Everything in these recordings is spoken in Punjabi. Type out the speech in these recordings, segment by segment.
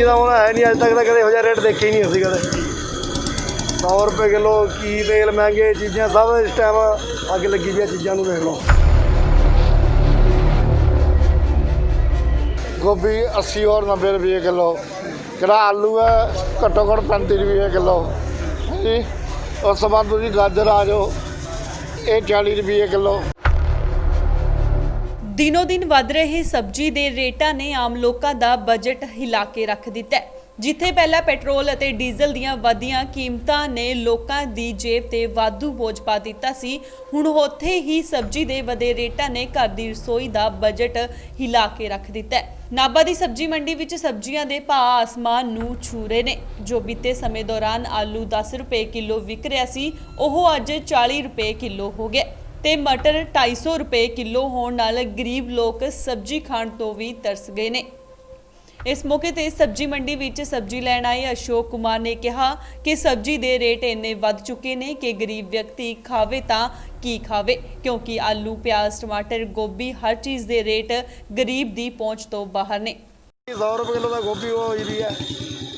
चीज़ का होना है नहीं, अज तक तो कदे हो रेट देखे ही नहीं असी कदे। 100 रुपये किलो की तेल महंगे, चीज़ां सब इस टाइम अग लगी हुई चीज़ों को देख लो। गोभी 80 और 90 रुपये किलो, जरा आलू है घट्टो घट्ट 35 रुपये किलो जी। उस बाद तुम गाजर आ जाओ, ये 40 रुपये किलो। ਦਿਨੋ ਦਿਨ ਵੱਧ ਰਹੇ ਸਬਜ਼ੀ ਦੇ ਰੇਟਾਂ ਨੇ ਆਮ ਲੋਕਾਂ ਦਾ ਬਜਟ ਹਿਲਾ ਕੇ ਰੱਖ ਦਿੱਤਾ ਹੈ। ਜਿੱਥੇ ਪਹਿਲਾਂ ਪੈਟਰੋਲ ਅਤੇ ਡੀਜ਼ਲ ਦੀਆਂ ਵਧੀਆਂ ਕੀਮਤਾਂ ਨੇ ਲੋਕਾਂ ਦੀ ਜੇਬ ਤੇ ਵਾਧੂ ਬੋਝ ਪਾ ਦਿੱਤਾ ਸੀ, ਹੁਣ ਉੱਥੇ ਹੀ ਸਬਜ਼ੀ ਦੇ ਵਧੇ ਰੇਟਾਂ ਨੇ ਘਰ ਦੀ ਰਸੋਈ ਦਾ ਬਜਟ ਹਿਲਾ ਕੇ ਰੱਖ ਦਿੱਤਾ ਹੈ। ਨਾਭਾ ਦੀ ਸਬਜ਼ੀ ਮੰਡੀ ਵਿੱਚ ਸਬਜ਼ੀਆਂ ਦੇ ਭਾਅ ਆਸਮਾਨ ਨੂੰ ਛੂ ਰਹੇ ਨੇ। ਜੋ ਬੀਤੇ ਸਮੇਂ ਦੌਰਾਨ ਆਲੂ 10 ਰੁਪਏ ਕਿਲੋ ਵਿਕ ਰਿਹਾ ਸੀ, ਉਹ ਅੱਜ 40 ਰੁਪਏ ਕਿਲੋ ਹੋ ਗਿਆ ਤੇ ਮਟਰ 250 ਰੁਪਏ ਕਿਲੋ ਹੋਣ ਨਾਲ ਗਰੀਬ ਲੋਕ ਸਬਜ਼ੀ ਖਾਣ ਤੋਂ ਵੀ ਤਰਸ ਗਏ ਨੇ। ਇਸ ਮੌਕੇ ਤੇ ਸਬਜ਼ੀ ਮੰਡੀ ਵਿੱਚ ਸਬਜ਼ੀ ਲੈਣ ਆਏ ਅਸ਼ੋਕ ਕੁਮਾਰ ਨੇ ਕਿਹਾ ਕਿ ਸਬਜ਼ੀ ਦੇ ਰੇਟ ਇੰਨੇ ਵੱਧ ਚੁੱਕੇ ਨੇ ਕਿ ਗਰੀਬ ਵਿਅਕਤੀ ਖਾਵੇ ਤਾਂ ਕੀ ਖਾਵੇ, ਕਿਉਂਕਿ ਆਲੂ, ਪਿਆਜ਼, ਟਮਾਟਰ, ਗੋਭੀ ਹਰ ਚੀਜ਼ ਦੇ ਰੇਟ ਗਰੀਬ ਦੀ ਪਹੁੰਚ ਤੋਂ ਬਾਹਰ ਨੇ। 100 रुपये किलो का गोभी हो जी है,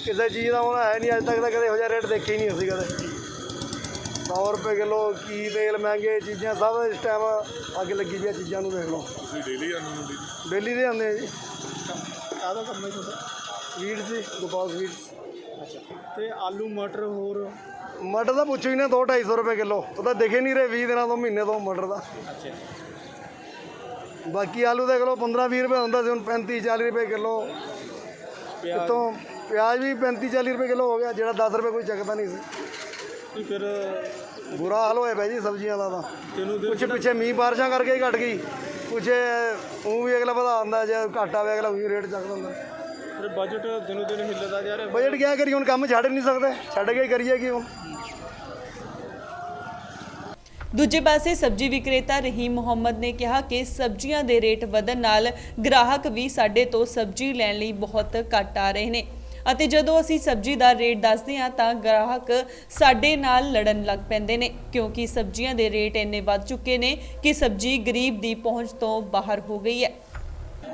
किसी चीज़ का होना है नहीं, अज तक तो कदे हो रेट देखे ही नहीं असी कदे। 100 रुपये किलो की तेल महंगे, चीज़ां सब इस टाइम अग लगी हुई चीज़ों को देख लो। डेली दे आने जी, ਕਾਹਦਾ ਕੰਮ ਹੈ ਤੁਹਾਡਾ? स्वीट्स जी, गोपाल स्वीट्स। ਅੱਛਾ, ਤੇ ਆਲੂ ਮਟਰ ਹੋਰ? मटर का पुछो ही ना, 200-250 रुपये किलो, वो तो दिखे नहीं रहे 20 दिनों तो महीने तो मटर का। ਅੱਛਾ, बाकी आलू देख लो 15-20 रुपये होंगे, हम 35-40 रुपये किलो। तो प्याज भी 35-40 रुपये किलो हो गया, जो 10 रुपये कोई चकता नहीं सी। ਤੇ ਫਿਰ बुरा हाल होया भाई जी सब्जियों का। ਤੈਨੂੰ कुछ पिछे मीह बारिशा करके ही घट गई, कुछ ऊँ भी अगला वधा आंदा, जो घट आवे अगला उही रेट चक दिंदा। ਫਿਰ ਬਜਟ ਦਿਨੋਂ ਦਿਨ ਹਿੱਲਦਾ ਜਾ ਰਿਹਾ। बजट क्या करिए, हुण काम छड्ड नहीं सकते, छड्ड के ही करिए कि हुण। ਦੂਜੇ ਪਾਸੇ ਸਬਜ਼ੀ ਵਿਕਰੇਤਾ ਰਹੀਮ ਮੁਹੰਮਦ ਨੇ ਕਿਹਾ ਕਿ ਸਬਜ਼ੀਆਂ ਦੇ ਰੇਟ ਵਧਣ ਨਾਲ ਗ੍ਰਾਹਕ ਵੀ ਸਾਡੇ ਤੋਂ ਸਬਜ਼ੀ ਲੈਣ ਲਈ ਬਹੁਤ ਘੱਟ ਆ ਰਹੇ ਨੇ ਅਤੇ ਜਦੋਂ ਅਸੀਂ ਸਬਜ਼ੀ ਦਾ ਰੇਟ ਦੱਸਦੇ ਹਾਂ ਤਾਂ ਗ੍ਰਾਹਕ ਸਾਡੇ ਨਾਲ ਲੜਨ ਲੱਗ ਪੈਂਦੇ ਨੇ, ਕਿਉਂਕਿ ਸਬਜ਼ੀਆਂ ਦੇ ਰੇਟ ਇੰਨੇ ਵੱਧ ਚੁੱਕੇ ਨੇ ਕਿ ਸਬਜ਼ੀ ਗਰੀਬ ਦੀ ਪਹੁੰਚ ਤੋਂ ਬਾਹਰ ਹੋ ਗਈ ਹੈ।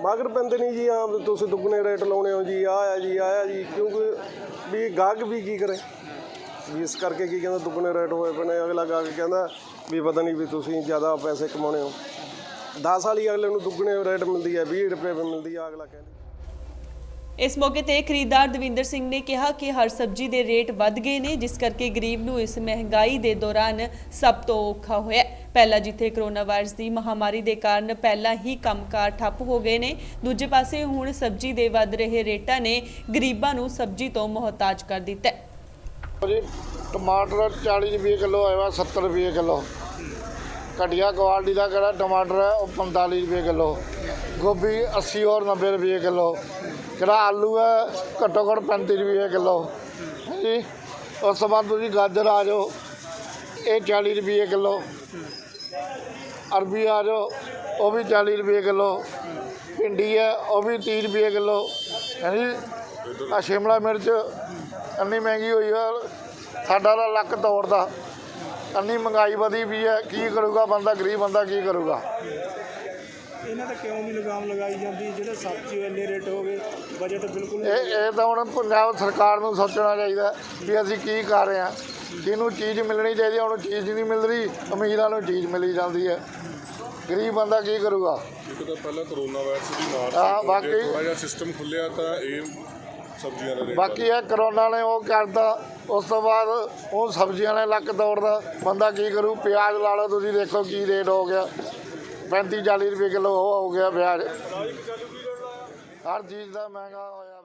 मगर पैंते नहीं जी, हाँ तुम दुगने रेट लाने हो जी, आया जी, क्योंकि भी गाहक भी की करे भी, इस करके की कहते दुगने रेट होए पे ने। अगला गाहक कहता भी पता नहीं भी तुम ज़्यादा पैसे कमाने हो, 10 वाली अगले को दुगने रेट मिलती है, 20 रुपये पर मिलती है, अगला कहता। ਇਸ ਮੌਕੇ ਤੇ ਖਰੀਦਦਾਰ ਦਵਿੰਦਰ ਸਿੰਘ ਨੇ ਕਿਹਾ ਕਿ ਹਰ ਸਬਜ਼ੀ ਦੇ ਰੇਟ ਵੱਧ ਗਏ ਨੇ, ਜਿਸ ਕਰਕੇ ਗਰੀਬ ਨੂੰ ਇਸ ਮਹਿੰਗਾਈ ਦੇ ਦੌਰਾਨ ਸਭ ਤੋਂ ਔਖਾ ਹੋਇਆ। ਪਹਿਲਾਂ ਜਿੱਥੇ ਕਰੋਨਾ ਵਾਇਰਸ ਦੀ ਮਹਾਮਾਰੀ ਦੇ ਕਾਰਨ ਪਹਿਲਾਂ ਹੀ ਕੰਮਕਾਰ ਠੱਪ ਹੋ ਗਏ ਨੇ, ਦੂਜੇ ਪਾਸੇ ਹੁਣ ਸਬਜ਼ੀ ਦੇ ਵੱਧ ਰਹੇ ਰੇਟਾਂ ਨੇ ਗਰੀਬਾਂ ਨੂੰ ਸਬਜ਼ੀ ਤੋਂ ਮੁਹਤਾਜ ਕਰ ਦਿੱਤਾ ਹੈ। टमाटर 40 रुपये किलो है, 70 रुपये किलो। घटिया क्वालिटी का जोड़ा टमाटर है वो 45 रुपये किलो। गोभी 80 और 90 रुपये किलो, जरा आलू है घट्टो घट्ट 35 रुपये किलो जी। उस बाद तुम गाजर आ जाओ, ये 40 रुपये किलो। अरबी आ जाओ, वो भी 40 रुपये किलो। भिंडी है वो भी 30 रुपये किलो है जी। आ शिमला मिर्च इन्नी महंगी हुई है, साडा तो लक तोड़दा, इन्नी महंगाई वधी भी है, की करूगा बंदा, गरीब बंदा की करूगा। ਇਹਨਾਂ ਦਾ ਕਿਉਂ ਨਹੀਂ ਲਗਾਮ ਲਗਾਈ ਜਾਂਦੀ, ਜਿਹੜੇ ਸਬਜ਼ੀ ਇੰਨੇ ਰੇਟ ਹੋ ਗਏ, ਬਜਟ ਬਿਲਕੁਲ ਇਹ ਤਾਂ ਹੁਣ ਪੰਜਾਬ ਸਰਕਾਰ ਨੂੰ ਸੋਚਣਾ ਚਾਹੀਦਾ ਵੀ ਅਸੀਂ ਕੀ ਕਰ ਰਹੇ ਹਾਂ। ਜਿਹਨੂੰ ਚੀਜ਼ ਮਿਲਣੀ ਚਾਹੀਦੀ ਉਹਨੂੰ ਚੀਜ਼ ਨਹੀਂ ਮਿਲ ਰਹੀ, ਅਮੀਰਾਂ ਨੂੰ ਚੀਜ਼ ਮਿਲੀ ਜਾਂਦੀ ਹੈ, ਗਰੀਬ ਬੰਦਾ ਕੀ ਕਰੂਗਾ। ਇੱਕ ਤਾਂ ਪਹਿਲਾਂ ਕਰੋਨਾ ਵਾਇਰਸ ਦੀ ਮਾਰ ਹਾਂ, ਬਾਕੀ ਥੋੜਾ ਜਿਹਾ ਸਿਸਟਮ ਖੁੱਲਿਆ ਤਾਂ ਇਹ ਸਬਜ਼ੀਆਂ ਦਾ ਰੇਟ ਬਾਕੀ ਇਹ ਕਰੋਨਾ ਨੇ ਉਹ ਕਰਦਾ, ਉਸ ਤੋਂ ਬਾਅਦ ਉਹ ਸਬਜ਼ੀਆਂ ਨੇ ਲੱਕ ਤੋੜਦਾ, ਬੰਦਾ ਕੀ ਕਰੂ। ਪਿਆਜ਼ ਲਾ ਲਓ ਤੁਸੀਂ, ਦੇਖੋ ਕੀ ਰੇਟ ਹੋ ਗਿਆ, 35-40 रुपये किलो हो गया प्याज। हर चीज़ का महंगा होया।